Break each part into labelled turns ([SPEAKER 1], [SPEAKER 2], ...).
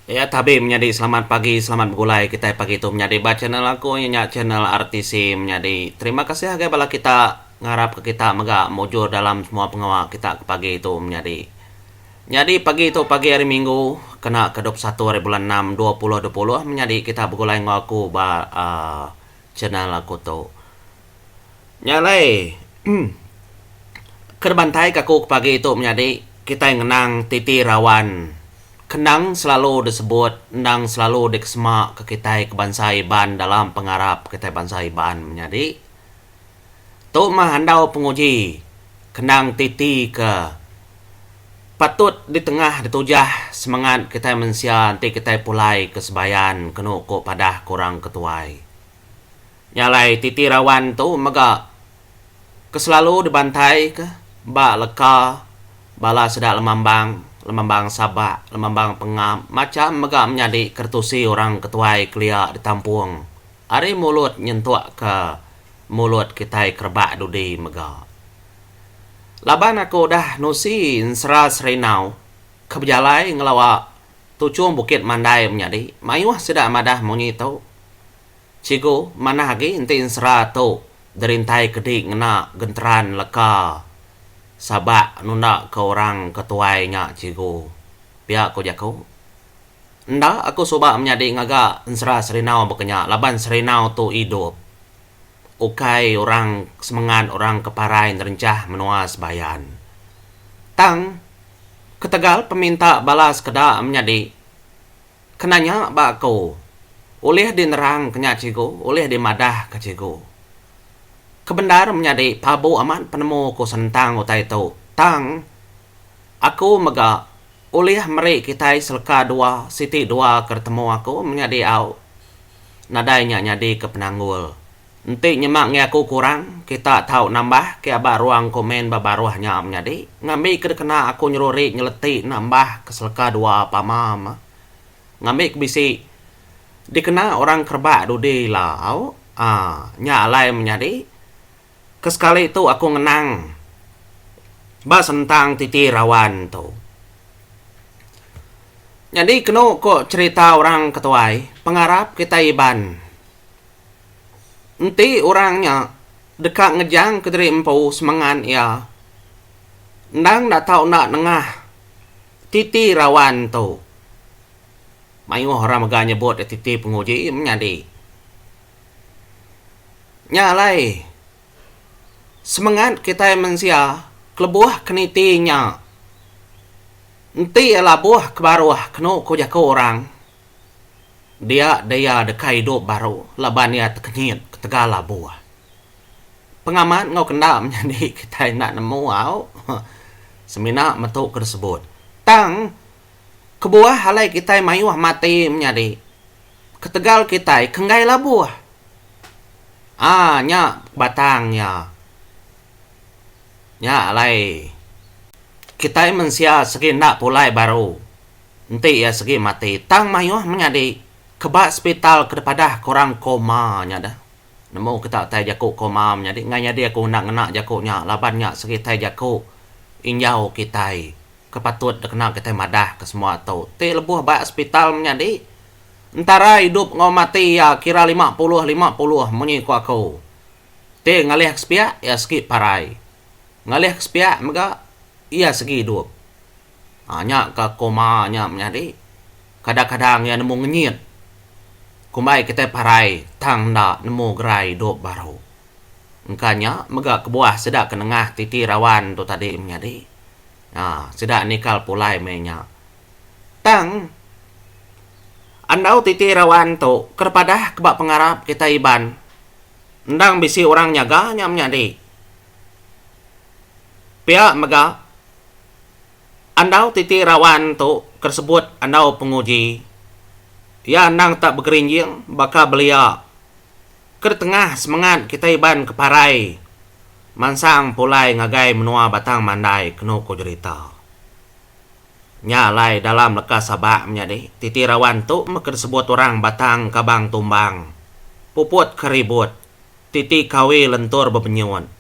[SPEAKER 1] Ya, tapi menjadi selamat pagi, selamat bergulai kita pagi itu menjadi baca channel aku nya channel RTC menjadi. Terima kasih agak bala kita ngarap ke kita mega mujur dalam semua pengawal kita ke pagi itu menjadi. Jadi pagi itu pagi hari Minggu kena ke 21 hari bulan 6 2020 menjadi kita bergulai ngaku channel aku tu. Nyalai kerbantai kaku pagi itu menjadi kita yang ngenang titi rawan kenang selalu disebut, nang selalu dikesemak ke kita kebangsa Iban dalam pengarap kita bangsa Iban menjadi. Tu mahandau penguji, kenang titi ke patut di tengah ditujah semangat kita mensia nanti kita pulai kesebayan kenu ko padah kurang ketuai. Nyalai titi rawan tu mega keselalu dibantai ke ba leka bala sedak lemambang sabak, lemambang pengam, macam mega menjadi kertusi orang ketuai kelia ditampung. Ari mulut nyentuak ke mulut kita kerbak dudi mega. Laban aku dah nusi sera serenau, kebejalai ngelawa tucung bukit mandai menjadi, mayuah sedak madah munyi tau. Cigo, mana lagi inti sera tu, derintai kedik ngena genteran leka. Sabak nunda ke orang ketuai nya cigo. Pihak ko jako. Nda aku soba menjadi ngaga ensera serenau bekenya. Laban serenau tu hidup. Ukai orang semangat orang keparai nerencah menuas bayan. Tang ketegal peminta balas keda menjadi. Kenanya ba ko. Oleh dinerang kenya cigo, oleh dimadah ke cigo. Kebendar menjadi pabu amat penemu ko sentang utai tu. Tang, aku mega oleh meri kita selka dua, siti dua ketemu aku menjadi au. Nadainya nyadi ke penanggul. Nanti nyemaknya aku kurang, kita tahu nambah, ke abah ruang komen babaruahnya menjadi. Ngambil kena aku nyeruri nyeleti nambah ke selka dua pamam. Ngambil bisi dikena orang kerbak dudi lau. Nyalai menjadi. Kesekali itu aku ngenang bahas tentang titi rawan tu. Jadi kena kok cerita orang ketuai pengarap kita Iban. Nanti orangnya dekat ngejang ke diri empu semangan ya. Ndang dah tahu nak nengah titi rawan tu. Mayu orang megah nyebut titi penguji menjadi. Nyalai semangat kita manusia kelebuah kenitinya. Nanti ialah buah kebaruah kena ko jako orang. Dia dekai hidup baru. Laban dia terkenyit ketegala buah. Pengamat ngau kena menjadi kita nak nemu au. Semina metuk tersebut. Tang kebuah halai kita mayuah mati menjadi. Ketegal kita kenggai lah buah. Nya batangnya. Ya alai kita mensia segi nak pulai baru nanti ya segi mati tang mayuh menjadi kebak hospital kepada korang koma nya dah nemu kita tai jaku koma menjadi nganya dia aku nak jakunya labannya segi tai jaku injau kita kepatut kena kita madah ke semua tu ti lebuh bak hospital menjadi antara hidup ngau mati ya kira 50 munyi ku aku ti ngalih sepia ya segi parai ngalih kespiak mega ia segi hidup. Hanya ke koma nya menjadi kadang-kadang ya nemu ngenyit. Kumai kita parai tang ndak nemu gerai hidup baru. Engkanya mega kebuah sedak kenengah titi rawan tu tadi menjadi. Sedak nikal pulai menya. Tang andau titi rawan tu kepada kebak pengarap kita Iban. Ndang bisi orang nyaga nya menjadi. Pihak mega andau titi rawan tu tersebut andau penguji ya nang tak bergerinjing baka belia ke tengah semangat kita Iban keparai mansang pulai ngagai menua batang mandai kenu ko cerita nyalai dalam lekas sabak menjadi titi rawan tu tersebut orang batang kabang tumbang puput keribut titi kawi lentur bebenyuan.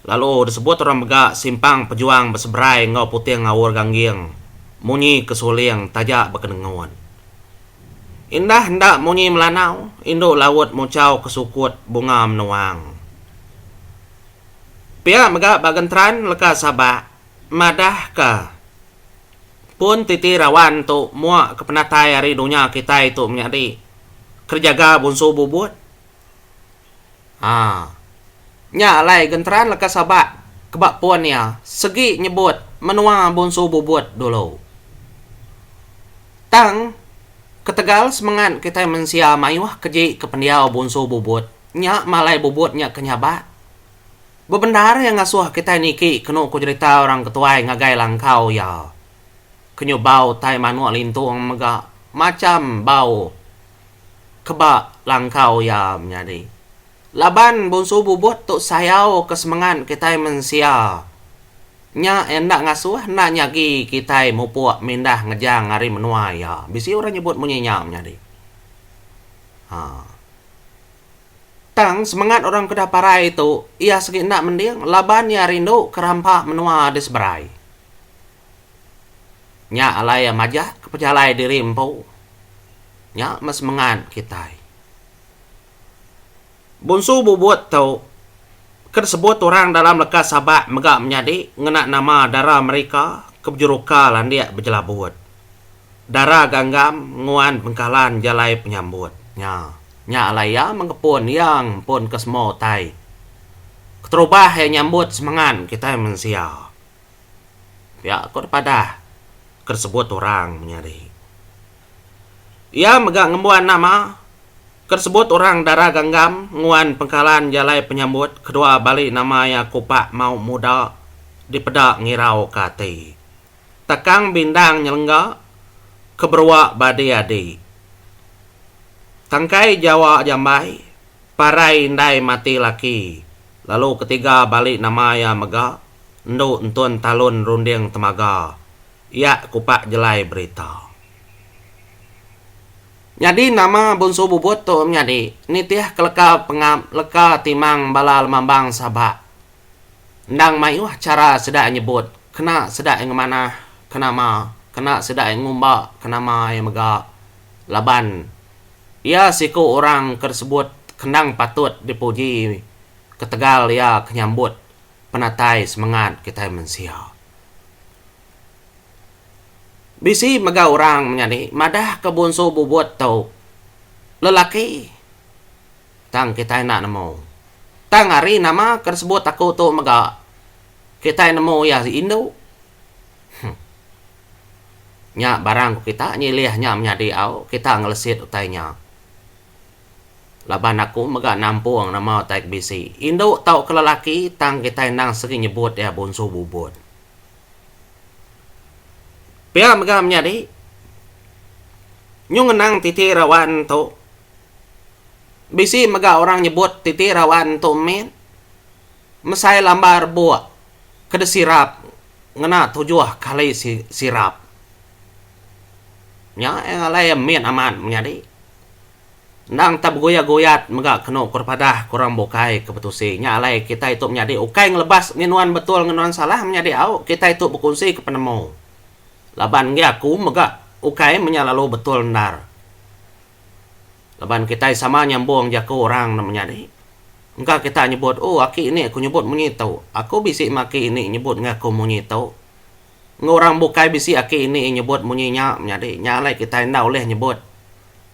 [SPEAKER 1] Lalu disebut orang megak simpang pejuang berseberai ngau putih ngawur ganggiang. munyi kesuliang tajak berkenenguan. Indah hendak munyi melanau, induk laut mucau kesukut bunga menuang. Pia megak bagentran leka sabak, madah ka. Pun titi rawan tu muak kepenatai hari dunia kita itu menjadi kerjaga bunsu bubut. Nya alai gentran leka sabak, kebak puan ya, segi nyebut menua bunsu bubut dulu. Tang ketegal semangat kita mensia mayuah keji kependiau bunsu bubut. Nya malai bubut nya kenyaba. Bebenar yang ngasuh kita niki kenu ku cerita orang ketuai ngagai langkau ya. Kenyu bau tai manuak lintung mega macam bau kebak langkau ya menjadi. Laban bunsu bubut tu sayau kesemangat kita mensia. Nya endak ngasuh nak nyagi kita mupuak mindah ngejang hari menua ya. Bisi orang nyebut munyinya menjadi. Tang semangat orang kedah parai itu, ia segi nak mending laban ya rindu kerampak menua desberai. Nya alai majah kepejalai diri empu. Nya semangat kita. Bunsu bubut tu tersebut orang dalam lekas sabak megak menjadi ngenak nama darah mereka kebejuruka landia berjelabut. Darah ganggam nguan pengkalan jalai penyambut. Nya alaya mengepun yang pun kesemo tai. Keterubah yang nyambut semangat kita mensia. Ya kau pada tersebut orang menyari. Ia megak ngembuan nama tersebut orang darah ganggam nguan pengkalan jalai penyambut. Kedua balik nama ya kupak mau muda dipedak ngirau kati. Takang bindang nyelengga keberwak badi adi. Tangkai Jawa jambai, parai indai mati laki. Lalu ketiga balik nama ya mega, ndu entun talun runding temaga. Ya kupak jelai berita. Jadi nama bunsu bubut tu menjadi nitiah keleka pengam leka timang balal mambang sabak. Ndang mayuh cara sedak nyebut, kena sedak yang mana, kena sedak yang ngumba, kena ma yang mega laban. Ya siku orang tersebut kendang patut dipuji ketegal ya kenyambut penatai semangat kita mensia. Bisi mega orang menjadi madah ke bunsu bubut tau lelaki. Tang kita nak nemu. Tang hari nama tersebut aku tu mega kita nemu ya si Indo. Nya barang kita nyilihnya menjadi au kita ngelesit utainya. Laban aku mega nampung nama taik bisi. Indo tau ke lelaki tang kita nang segi nyebut ya bunsu bubut. Pia mega menjadi nyung nang titi rawan tu. Bisi mega orang nyebut titi rawan tu men. Mesai lambar buak. Kede sirap. Ngena tujuh kali sirap. Nya yang alai men aman menjadi. Nang tab goyat mega keno korpadah kurang bokai keputusi. Nya alai kita itu menjadi ukai ngelebas nginuan betul nginuan salah menjadi au kita itu berkunci ke penemu. Laban ge aku mega ukai menyalalu betul benar. Laban kita sama nyambung jaku orang menjadi. Engkau kita nyebut aki ini aku nyebut menyitau. Aku bisi maki ini nyebut ngaku menyitau. Ngorang bokai bisi aki ini nyebut munyinya menjadi. Nya alai kita ndak oleh nyebut.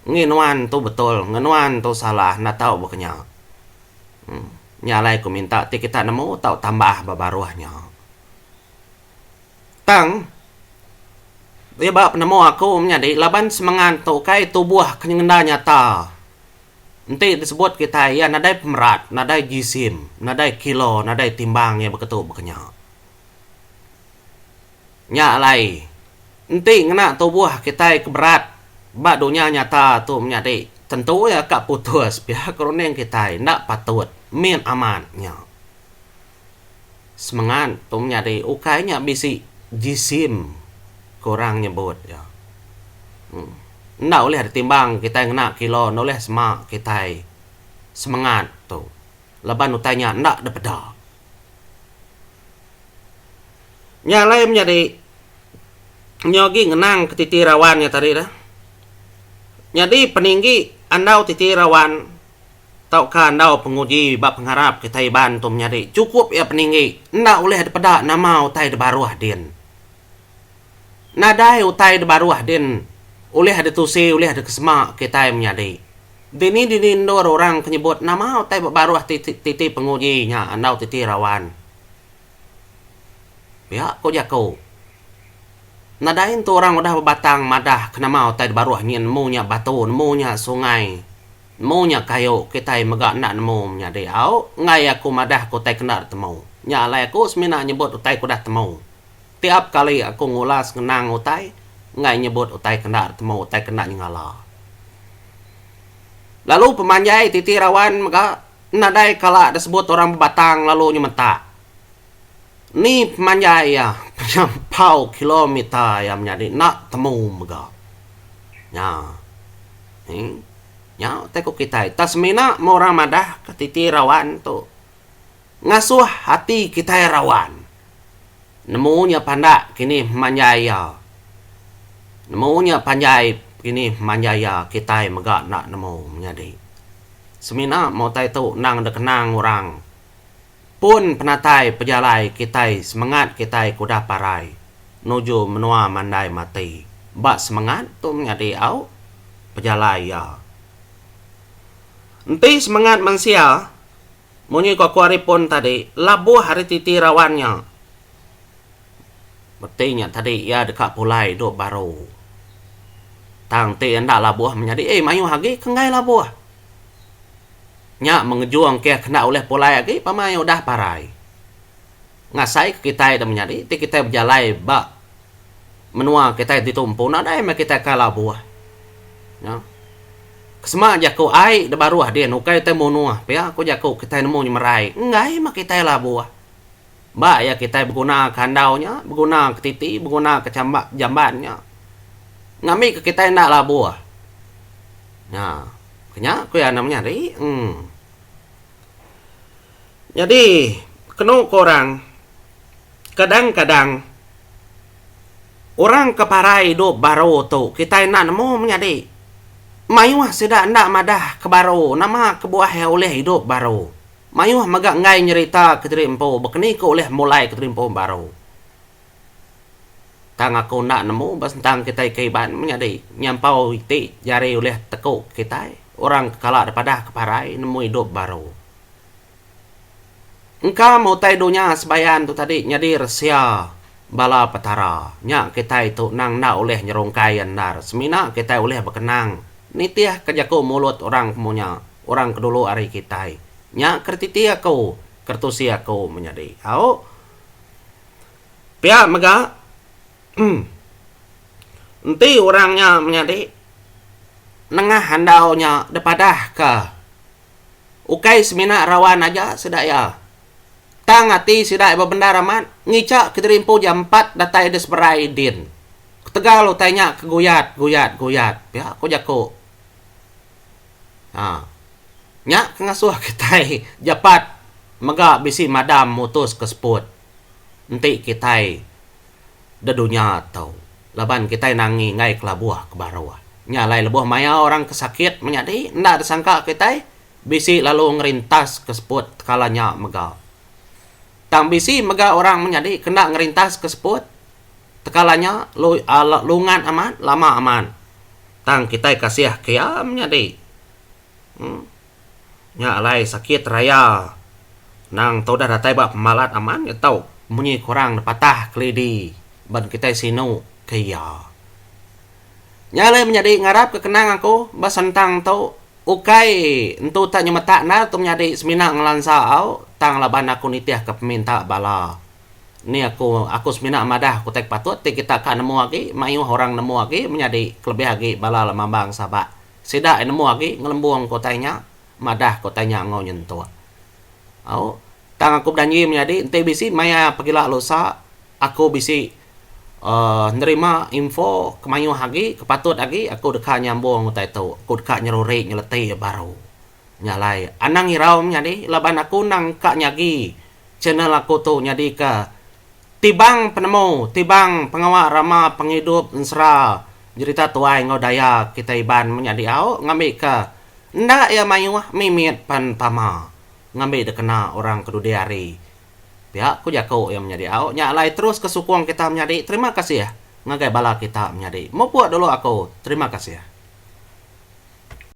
[SPEAKER 1] Nginuan tu betul, nginuan tu salah, nak tahu bukannya. Nyalai ku minta ti kita nemu tahu tambah babaruahnya. Tang dia bak penemu aku menjadi laban semangat tu kai tubuh kenyenda nyata. Nanti disebut kita ya nadai pemerat, nadai jisim, nadai kilo, nadai timbang ya begitu bukannya. Nyalai nanti ngena tubuh kita keberat. Bak dunia nyata tu menjadi tentu ya kak putus pihak keruning kita nak patut min amannya. Semangat tu menjadi ukainya bisi jisim kurang nyebut ya. Ndak oleh ditimbang kita kena kilo, ndak oleh semak kita semangat tu. Laban utanya ndak dapeda. Nyalai menjadi nyogi ngenang ketiti rawannya tadi dah. Jadi peninggi andau titi rawan tau ka andau penguji bab pengharap kita iban tu menyadi cukup ya peninggi ndak oleh daripada nama utai de baru hadin. Nadai utai de baru hadin oleh ada tusi oleh ada kesemak kita menyadi. Dini ndor orang penyebut nama utai baru titi pengujinya andau titi rawan. Ya ko jako. Nadain tu orang udah berbatang madah kena mau tai baru nyen munya batu munya sungai munya kayu kita megak nak nemu nya de au ngai aku madah ko tai kena temu nya lai aku semina nyebut utai ku dah temu tiap kali aku ngulas ngenang utai ngai nyebut utai kena temu utai kena nyala lalu pemanjai titi rawan mega nadai kala disebut orang berbatang lalu nyementak ni pemanjai ya pau kilometer yang menjadi nak temu mega nya nya teko kita tasmina mau orang madah ketiti rawan tu ngasuh hati kita rawan nemunya pandak kini manjaya nemunya panjai kini manjaya kita mega nak nemu menjadi semina mau tai tu nang dekenang orang pun penatai pejalai kitai semangat kitai kuda parai nuju menua mandai mati bak semangat tu menjadi au pejalai ya enti semangat manusia munyi kuari pun tadi labuh hari titi rawannya bertinya tadi ya dekat pulai duk baru tang ti anda labuh menjadi mayu hagi kengai labuh nya mengejuang ke kena oleh pulai lagi pamai udah parai ngasai kita dah menjadi ti kita berjalai bak menua kita ditumpu nadai mak kita kalah buah ya kesema jaku ai de baru dia nukai te monua pia aku jaku kita nemu merai ngai mak kita lah buah mbak ya kita berguna kandaunya berguna ketiti berguna kecambak jambannya ngami ke kita nak lah buah ya kenya aku ya namanya ri jadi kena korang kadang-kadang orang keparai do baro tu kita nak nemu menjadi mayuh sedak nak madah ke baro nama kebuah oleh hidup baro mayuh magak ngai nyerita ke terimpo bekeni ko oleh mulai ke terimpo baro tang aku nak nemu bas tentang kita keiban menjadi nyampau iti jari oleh tekuk kita orang kala daripada keparai nemu hidup baro engkau mau tai dunia sebayan tu tadi nyadi resia bala petara nya kita itu nang na oleh nyerongkai andar semina kita oleh berkenang nitiah kejaku mulut orang punya orang kedulu hari kita nya kertiti aku kertusi aku menjadi au pia mega enti orangnya menjadi nengah handaunya daripada ke ukai semina rawan aja sedaya tang ati sidai babenda ramat ngicak keterimpo jam 4 datai des berai din ketegal lo tanya keguyat guyat ya aku jako nya kengasuh kita japat mega bisi madam mutus ke spot enti kita de dunia tau laban kita nangi ngai kelabuah ke barawa nya lai lebuh maya orang kesakit menyadi ndak disangka kita bisi lalu ngerintas ke spot kalanya mega tang bisi mega orang menjadi kena ngerintas ke spot tekalanya lungan aman lama aman tang kita kasih kia menjadi nya alai sakit raya nang tau dah datai bak pemalat aman ya tau munyi korang patah kelidi ban kita sinu kia nya alai menjadi ngarap kekenang aku bas sentang tau ukai entu tak nyemeta na tu menjadi semina ngelansa au tang laban aku nitiah ke peminta bala ni aku semina madah aku tek patut ti kita ka nemu lagi mayu orang nemu lagi menjadi kelebih lagi bala lamambang sabak sida nemu lagi ngelembung kotanya madah kotanya ngau nyentua au tang aku danyi menjadi ente bisi maya pagila lusa aku bisi nerima info kemayu lagi kepatut lagi aku dekat nyambung utai tu aku dekat nyeruri nyeleti baru nyalai anang irau nyadi laban aku nang kak nyagi channel aku tu nyadi ka Tibang penemu, tibang pengawa rama penghidup ensra. Jerita tuai ngau daya kita iban menjadi au ngambil ke. Ndak ya mayuah mimit pan pama. Ngambil de kena orang kedudiari. Pihak ku jako yang menjadi au. Nyalai terus kesukuang kita menjadi. Terima kasih ya. Ngagai bala kita menjadi. Mau buat dulu aku. Terima kasih ya.